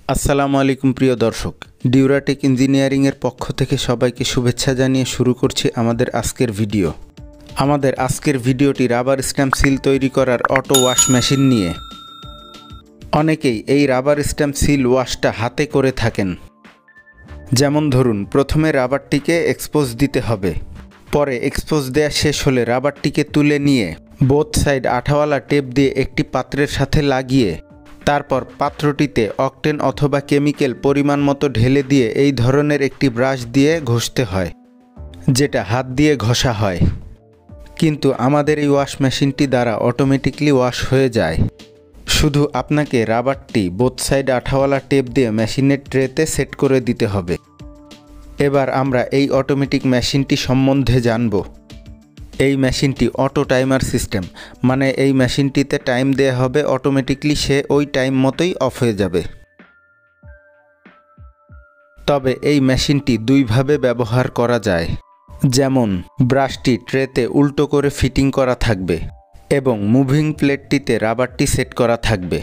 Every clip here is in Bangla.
আসসালামু আলাইকুম প্রিয় দর্শক, ডিউরাটেক ইঞ্জিনিয়ারিং এর পক্ষ থেকে সবাইকে শুভেচ্ছা জানিয়ে শুরু করছি আমাদের আজকের ভিডিও। আমাদের আজকের ভিডিওটি রাবার স্ট্যাম্প সিল তৈরি করার অটো ওয়াশ মেশিন নিয়ে। অনেকেই এই রাবার স্ট্যাম্প সিল ওয়াশটা হাতে করে থাকেন। যেমন ধরুন, প্রথমে রাবারটিকে এক্সপোজ দিতে হবে, পরে এক্সপোজ দেওয়া শেষ হলে রাবারটিকে তুলে নিয়ে বোথ সাইড আঠাওয়ালা টেপ দিয়ে একটি পাত্রের সাথে লাগিয়ে তারপর পাত্রটিতে অকটেন অথবা কেমিক্যাল পরিমাণ মতো ঢেলে দিয়ে এই ধরনের একটি ব্রাশ দিয়ে ঘষতে হয়, যেটা হাত দিয়ে ঘষা হয়। কিন্তু আমাদের এই ওয়াশ মেশিনটি দ্বারা অটোমেটিকলি ওয়াশ হয়ে যায়। শুধু আপনাকে রাবারটি বোথ সাইড আঠাওয়ালা টেপ দিয়ে মেশিনের ট্রেতে সেট করে দিতে হবে। এবার আমরা এই অটোমেটিক মেশিনটি সম্বন্ধে জানব। এই মেশিনটি অটো টাইমার সিস্টেম, মানে এই মেশিনটিতে টাইম দেয়া হবে, অটোমেটিকলি সে ওই টাইম মতোই অফ হয়ে যাবে। তবে এই মেশিনটি দুইভাবে ব্যবহার করা যায়। যেমন ব্রাশটি ট্রেতে উল্টো করে ফিটিং করা থাকবে এবং মুভিং প্লেটটিতে রাবারটি সেট করা থাকবে।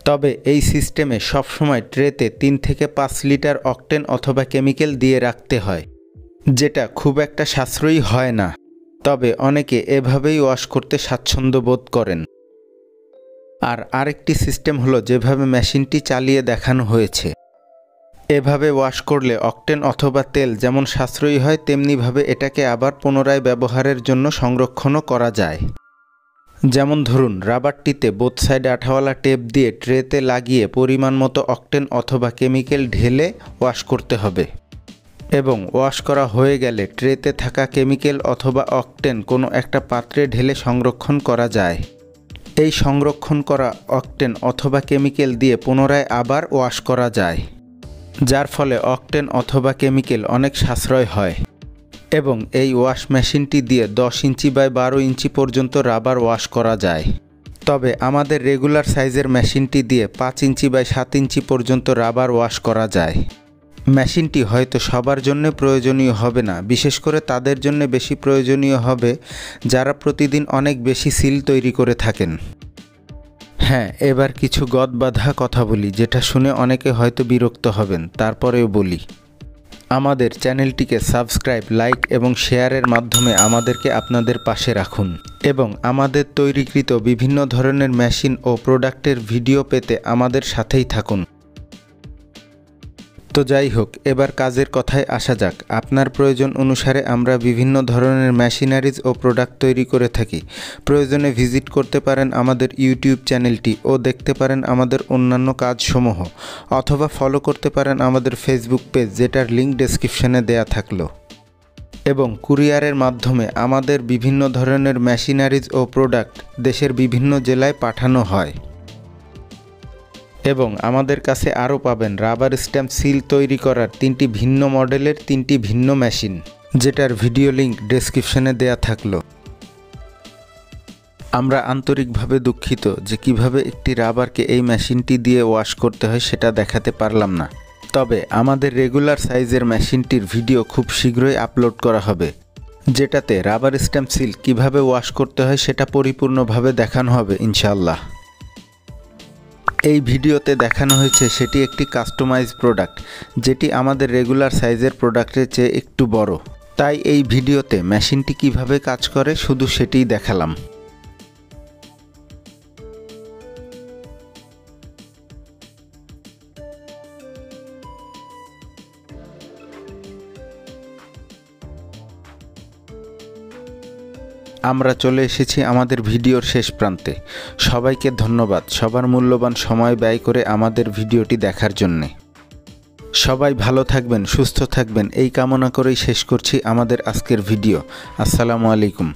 তবে এই সিস্টেমে সবসময় ট্রেতে 3 থেকে 5 লিটার অকটেন অথবা কেমিক্যাল দিয়ে রাখতে হয়, যেটা খুব একটা সাশ্রয়ী হয় না। তবে অনেকে এভাবেই ওয়াশ করতে স্বাচ্ছন্দ্য বোধ করেন। আর আরেকটি সিস্টেম হলো যেভাবে মেশিনটি চালিয়ে দেখানো হয়েছে। এভাবে ওয়াশ করলে অকটেন অথবা তেল যেমন সাশ্রয়ী হয়, তেমনিভাবে এটাকে আবার পুনরায় ব্যবহারের জন্য সংরক্ষণও করা যায়। যেমন ধরুন, রাবারটিতে বোথ সাইডে আঠাওয়ালা টেপ দিয়ে ট্রেতে লাগিয়ে পরিমাণ মতো অকটেন অথবা কেমিক্যাল ঢেলে ওয়াশ করতে হবে এবং ওয়াশ করা হয়ে গেলে ট্রেতে থাকা কেমিক্যাল অথবা অকটেন কোনো একটা পাত্রে ঢেলে সংরক্ষণ করা যায়। এই সংরক্ষণ করা অকটেন অথবা কেমিক্যাল দিয়ে পুনরায় আবার ওয়াশ করা যায়, যার ফলে অকটেন অথবা কেমিক্যাল অনেক সাশ্রয় হয়। এবং এই ওয়াশ মেশিনটি দিয়ে 10 ইঞ্চি বাই 12 ইঞ্চি পর্যন্ত রাবার ওয়াশ করা যায়। তবে আমাদের রেগুলার সাইজের মেশিনটি দিয়ে 5 ইঞ্চি বাই 7 ইঞ্চি পর্যন্ত রাবার ওয়াশ করা যায়। মেশিনটি হয়তো সবার জন্য প্রয়োজনীয় হবে না, বিশেষ করে তাদের জন্য বেশি প্রয়োজনীয় হবে যারা প্রতিদিন অনেক বেশি সিল তৈরি করে থাকেন। হ্যাঁ, এবার কিছু গদবাঁধা কথা বলি, যেটা শুনে অনেকে হয়তো বিরক্ত হবেন, তারপরেও বলি। আমাদের চ্যানেলটিকে সাবস্ক্রাইব, লাইক এবং শেয়ারের মাধ্যমে আমাদেরকে আপনাদের পাশে রাখুন এবং আমাদের তৈরিকৃত বিভিন্ন ধরনের মেশিন ও প্রোডাক্টের ভিডিও পেতে আমাদের সাথেই থাকুন। তো যাই হোক, এবার কাজের কথায় আসা যাক। আপনার প্রয়োজন অনুসারে আমরা বিভিন্ন ধরনের মেশিনারিজ ও প্রোডাক্ট তৈরি করে থাকি। প্রয়োজনে ভিজিট করতে পারেন আমাদের ইউটিউব চ্যানেলটি ও দেখতে পারেন আমাদের অন্যান্য কাজসমূহ, অথবা ফলো করতে পারেন আমাদের ফেসবুক পেজ, যেটার লিঙ্ক ডেসক্রিপশনে দেয়া থাকলো। এবং কুরিয়ারের মাধ্যমে আমাদের বিভিন্ন ধরনের মেশিনারিজ ও প্রোডাক্ট দেশের বিভিন্ন জেলায় পাঠানো হয়। এবং আমাদের কাছে আরও পাবেন রাবার স্ট্যাম্প সিল তৈরি করার 3টি ভিন্ন মডেলের 3টি ভিন্ন মেশিন, যেটার ভিডিও লিঙ্ক ডেসক্রিপশনে দেয়া থাকলো। আমরা আন্তরিকভাবে দুঃখিত যে কিভাবে একটি রাবারকে এই মেশিনটি দিয়ে ওয়াশ করতে হয় সেটা দেখাতে পারলাম না। তবে আমাদের রেগুলার সাইজের মেশিনটির ভিডিও খুব শীঘ্রই আপলোড করা হবে, যেটাতে রাবার স্ট্যাম্প সিল কিভাবে ওয়াশ করতে হয় সেটা পরিপূর্ণভাবে দেখানো হবে ইনশাআল্লাহ। এই ভিডিওতে দেখানো হয়েছে সেটি একটি কাস্টমাইজ প্রোডাক্ট, যেটি আমাদের রেগুলার সাইজের প্রোডাক্টের চেয়ে একটু বড়। তাই এই ভিডিওতে মেশিনটি কিভাবে কাজ করে শুধু সেটিই দেখালাম। আমরা চলে এসেছি আমাদের ভিডিওর শেষ প্রান্তে। সবাইকে ধন্যবাদ সবার মূল্যবান সময় ব্যয় করে আমাদের ভিডিওটি দেখার জন্যে। সবাই ভালো থাকবেন, সুস্থ থাকবেন, এই কামনা করেই শেষ করছি আমাদের আজকের ভিডিও। আসসালামু আলাইকুম।